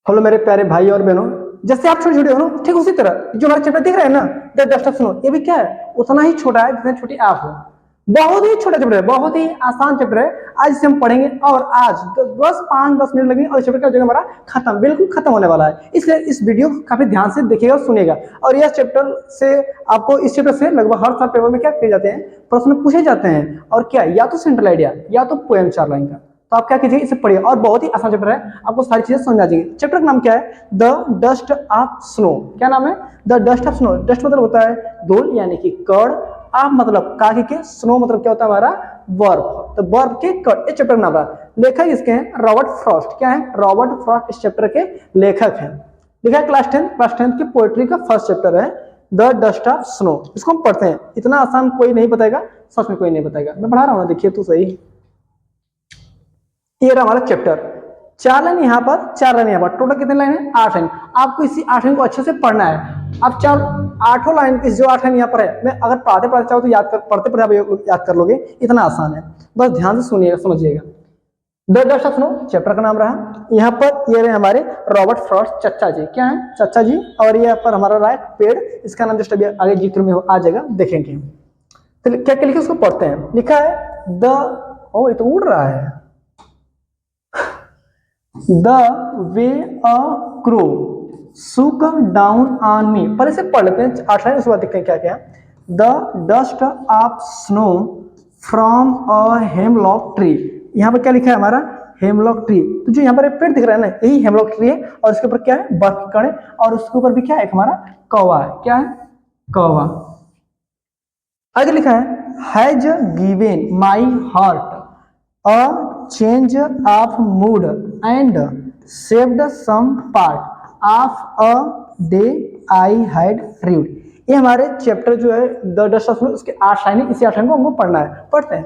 Hello मेरे प्यारे भाई और बहनों, जैसे आप छोटे छोटे हो ना, ठीक उसी तरह जो हमारा चैप्टर दिख रहा है ना, द डस्ट ऑफ स्नो, ये भी क्या है, उतना ही छोटा है जितना छोटी आप हो। बहुत ही छोटा चैप्टर है, बहुत ही आसान चैप्टर है। आज इसे हम पढ़ेंगे और आज बस 5-10 मिनट लगेंगे और चैप्टर का जो हमारा खत्म, बिल्कुल खत्म होने वाला है। इसलिए इस वीडियो को काफी ध्यान से देखिएगा और सुनिएगा। और यह चैप्टर से आपको, इस चैप्टर से लगभग हर साल पेपर में क्या किए जाते हैं, प्रश्न पूछे जाते हैं। और क्या, या तो सेंट्रल आइडिया या तो पोएम 4 लाइन का। तो आप क्या कीजिए, इसे पढ़िए और बहुत ही आसान चैप्टर है, आपको सारी चीजें समझ आ जाएगी। चैप्टर का नाम क्या है, द डस्ट ऑफ स्नो। क्या नाम है, the dust of snow. Dust मतलब होता है धूल यानी कि कण, ऑफ मतलब कागे के, स्नो मतलब क्या होता है हमारा बर्फ, तो बर्फ के कण। ये चैप्टर का नाम रहा। लेखक इसके हैं रॉबर्ट फ्रॉस्ट। क्या है, रॉबर्ट फ्रॉस्ट इस चैप्टर के लेखक हैं। लिखा है क्लास 10 की पोएट्री का फर्स्ट चैप्टर है द डस्ट ऑफ स्नो। इसको हम पढ़ते हैं। इतना आसान कोई नहीं बताएगा, सच में कोई नहीं बताएगा। मैं पढ़ा रहा हूँ ना, देखिए तो सही। ये रहा हमारा चैप्टर। 4 लाइन यहाँ पर, 4 लाइन यहाँ पर, टोटल कितने लाइन है, 8 लाइन। आपको इसी 8 लाइन को अच्छे से पढ़ना है। अब 8 लाइन, इस जो 8 लाइन यहाँ पर है, मैं अगर पढ़ाते पढ़ाते चाहो तो याद कर, पढ़ते पढ़ते याद कर लोगे, इतना आसान है। बस ध्यान से सुनिएगा, समझिएगा। The dust of snow chapter का नाम रहा। यहाँ पर ये रहे हमारे रॉबर्ट फ्रॉस्ट चचा जी। क्या है, चचा जी। और यहाँ पर हमारा रहा है पेड़, इसका नाम जस्ट अभी आगे चित्र में आ जाएगा, देखेंगे। तो क्या क्या लिखा उसको पढ़ते हैं। लिखा है द, ओ ये तो उड़ रहा है, The way a crow shook down on me। पर इसे पढ़ लेते हैं 8 लाइन, उसके बाद देखते हैं क्या क्या। The dust of snow from a hemlock tree। यहाँ पर क्या लिखा है हमारा, हेमलॉक ट्री। तो जो यहाँ पर पेड़ दिख रहा है ना, यही हेमलॉक ट्री है। और इसके ऊपर क्या है, बर्फ के कण है। और उसके ऊपर भी क्या है, हमारा कौवा है। क्या है, कौवा। आगे लिखा है, has given my heart a change of mood and saved some part of a day I had read। ये हमारे चैप्टर जो है द डस्ट ऑफ स्नो, उसके 8 लाइन है। इसी 8 लाइन को हमको पढ़ना है, पढ़ते हैं।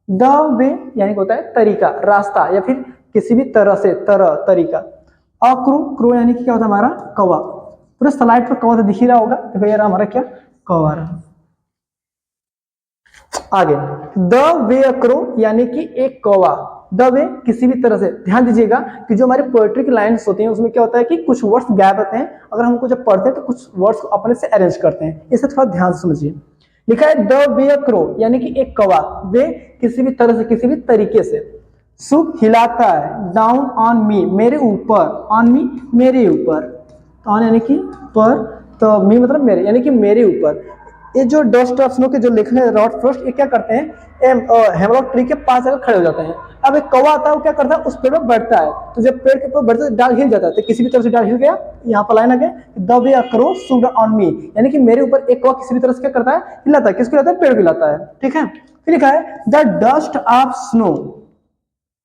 द वे यानी होता है तरीका, रास्ता, या फिर किसी भी तरह से, तरह, तरीका। अ क्रू, क्रू यानी कि क्या होता है हमारा कौवा। पूरे स्लाइड पर कौवा तो दिख ही रहा होगा, तो भैया हमारा क्या, कौवा रहा। आगे, द वे अ क्रो यानी कि एक कौवा। द वे किसी भी तरह से। ध्यान दीजिएगा कि जो हमारे पोएट्री की लाइन्स होती हैं उसमें क्या होता है कि कुछ वर्ड्स गैप रहते हैं। अगर हमको जब पढ़ते हैं तो कुछ वर्ड्स को अपने से अरेंज करते हैं। इसे थोड़ा ध्यान से समझिए। लिखा है द वे अ क्रो यानी कि एक कौवा, वे किसी भी तरह से, किसी भी तरीके से। सुख हिलाता है, डाउन ऑन मी मेरे ऊपर, ऑन मी मेरे ऊपर, ऑन यानी कि पर, तो मी मतलब मेरे, यानी कि मेरे ऊपर। ये जो डस्ट ऑफ स्नो के जो लेखक है रॉबर्ट फ्रॉस्ट, ये क्या करते हैं, हेमलॉक ट्री के पास आकर खड़े हो जाते हैं। अब एक कौवा आता है, वो क्या करता है, उस पेड़ पर बैठता है। तो जब पेड़ के ऊपर बैठता है डाल हिल जाता है। तो किसी भी तरह से डाल हिल गया, यहाँ पर लाइन आ गया, the way a crow shook on me, यानी कि मेरे ऊपर एक कौवा किसी भी तरह से क्या करता है, हिलाता है। किसको हिलाता है, पेड़ को हिलाता है। ठीक है। फिर लिखा है द डस्ट ऑफ स्नो,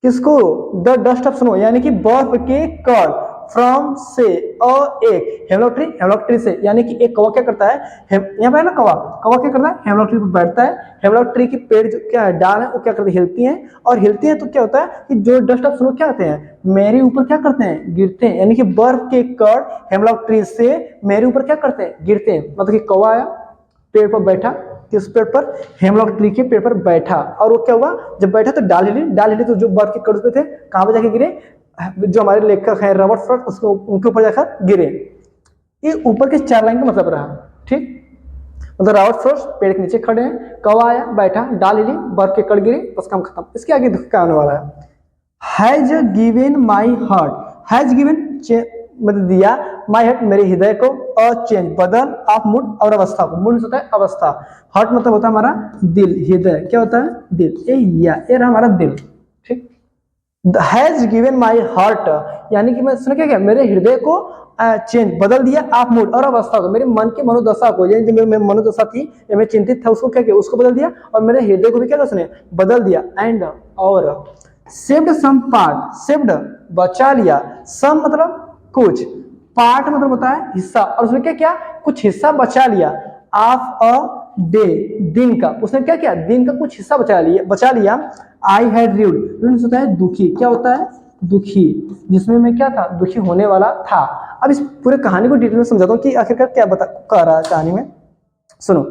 किसको, द डस्ट ऑफ स्नो यानी कि बर्फ के कण, फ्रॉम से, एक हेमलॉक ट्री से, यानी कि एक कौवा क्या करता है, यहाँ पे है ना कौवा, कौवा क्या करता है, हेमलॉक ट्री पर बैठता है। हेमलॉक ट्री की पेड़ जो क्या है, डाल है, वो क्या करती है, हिलती हैं। और हिलती हैं तो क्या होता है कि जो डस्ट ऑफ स्नो क्या होते हैं, मेरे ऊपर क्या करते हैं, गिरते हैं। यानी कि बर्फ के कण हेमलॉक ट्री से मेरे ऊपर क्या करते हैं, गिरते हैं। मतलब कि कौवा आया, पेड़ पर बैठा, किस पेड़ पर, हेमलॉक ट्री के पेड़ पर बैठा। और वो क्या हुआ, जब बैठा तो डाल हिली तो जो बर्फ के कण पे थे कहां पे जाके गिरे, जो हमारे लेखक हैं रॉबर्ट फ्रॉस्ट, उसको उनके ऊपर जाकर गिरे। ये ऊपर के 4 लाइन का मतलब रहा। ठीक, मतलब रॉबर्ट फ्रॉस्ट पेड़ के नीचे खड़े हैं, कौवा आया, बैठा, डाल हिली, बर्फ के कण गिरे, बस काम खत्म। इसके आगे क्या आने वाला है, has given my heart, has given मतलब दिया, माई हार्ट मेरे हृदय को, अ चेंज बदल, ऑफ मूड और अवस्था को। मूड होता है अवस्था, हार्ट मतलब होता है हमारा दिल, हृदय क्या होता है, दिल। ये रहा हमारा दिल। ठीक, हैज गिवन माई हार्ट यानी कि मैं सुन क्या, मेरे हृदय को चेंज बदल दिया, आप मूड और अवस्था को, मेरे मन की मनोदशा को, यानी जो मेरी मनोदशा थी या मैं चिंतित था उसको क्या किया, उसको बदल दिया। और मेरे हृदय को भी क्या उसने बदल दिया। एंड और सेव्ड सम पार्ट, सेव्ड बचा लिया, सम मतलब कुछ, पार्ट मतलब होता है हिस्सा, और उसने क्या किया, कुछ हिस्सा बचा लिया, ऑफ अ डे दिन का। उसने क्या किया, दिन का कुछ हिस्सा बचा लिया। आई हैड रीड होता है दुखी, क्या होता है, दुखी, जिसमें मैं क्या था, दुखी होने वाला था। अब इस पूरे कहानी को डिटेल में समझाता हूँ कि आखिरकार क्या बता कह रहा है कहानी में। सुनो,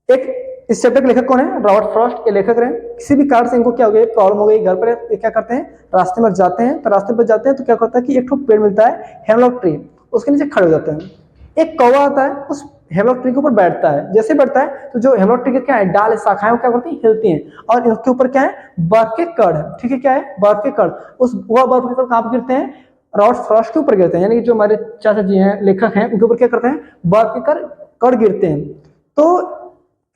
एक इस चैप्टर के लेखक कौन है? रॉबर्ट फ्रॉस्ट, ये लेखक रहे। किसी भी कारण से इनको क्या हो गया, प्रॉब्लम हो गई, घर पर ये क्या करते हैं, रास्ते में जाते हैं, तो रास्ते पर जाते हैं तो क्या करता है कि एक पेड़ मिलता है हेमलॉक ट्री, उसके नीचे खड़े हो जाते हैं। एक कौवा आता है, उस हेमलॉक ट्री के ऊपर बैठता है। जैसे बैठता है तो जो हेमलॉक ट्री के क्या है, डाल है, शाखाएं, वो क्या करती हैं, हिलती हैं, और इनके ऊपर क्या है, बर्फ के कण है। ठीक है, क्या है, बर्फ के कण। वह बर्फ के कण कहाँ पर गिरते हैं? रॉबर्ट फ्रॉस्ट के ऊपर गिरते हैं, यानी कि जो हमारे चाचा जी हैं, लेखक हैं, उनके ऊपर क्या करते हैं, बर्फ के कण गिरते हैं। तो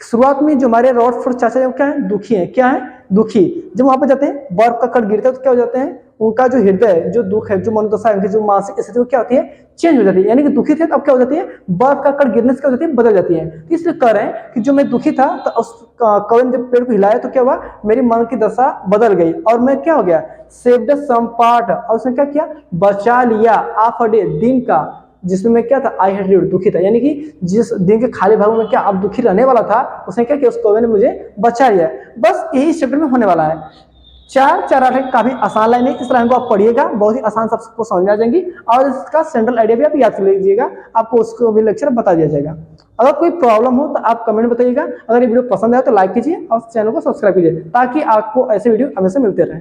शुरुआत में जो हमारे रॉबर्ट फ्रॉस्ट चाचा है, क्या है, दुखी है। क्या है? दुखी। जब वहां पर जाते हैं, बर्फ का कण गिरता है, तो क्या हो जाते हैं, उनका जो हृदय, जो दुख है, जो मनोदशा है, उनकी जो मानसिक स्थिति, क्या होती है, चेंज हो जाती है। यानी कि दुखी थे तो अब क्या हो जाती है, बर्फ का कण गिरने से क्या हो जाती है, बदल जाती है। इसलिए कह रहे हैं कि जो मैं दुखी था तो उस कौवे ने जब पेड़ को हिलाया तो क्या हुआ, मेरी मन की दशा बदल गई और मैं क्या हो गया, सेव्ड सम पार्ट, और उसने क्या किया, बचा लिया, ऑफ अ डे, दिन का, जिसमें मैं क्या था, आई हैड लिव्ड, दुखी था। यानी कि जिस दिन के खाली भाग में क्या अब दुखी रहने वाला था, उसने क्या किया, उस कौवे ने मुझे बचा लिया। बस यही इस चैप्टर में होने वाला है। 4 काफी आसान लाइन है, इस लाइन को आप पढ़िएगा, बहुत ही आसान सबको समझ में आ जाएंगी, और इसका सेंट्रल आइडिया भी आप याद कर लीजिएगा, आपको उसको भी लेक्चर बता दिया जाएगा। अगर कोई प्रॉब्लम हो तो आप कमेंट बताइएगा। अगर ये वीडियो पसंद आए तो लाइक कीजिए और चैनल को सब्सक्राइब कीजिए, ताकि आपको ऐसे वीडियो हमेशा मिलते रहे।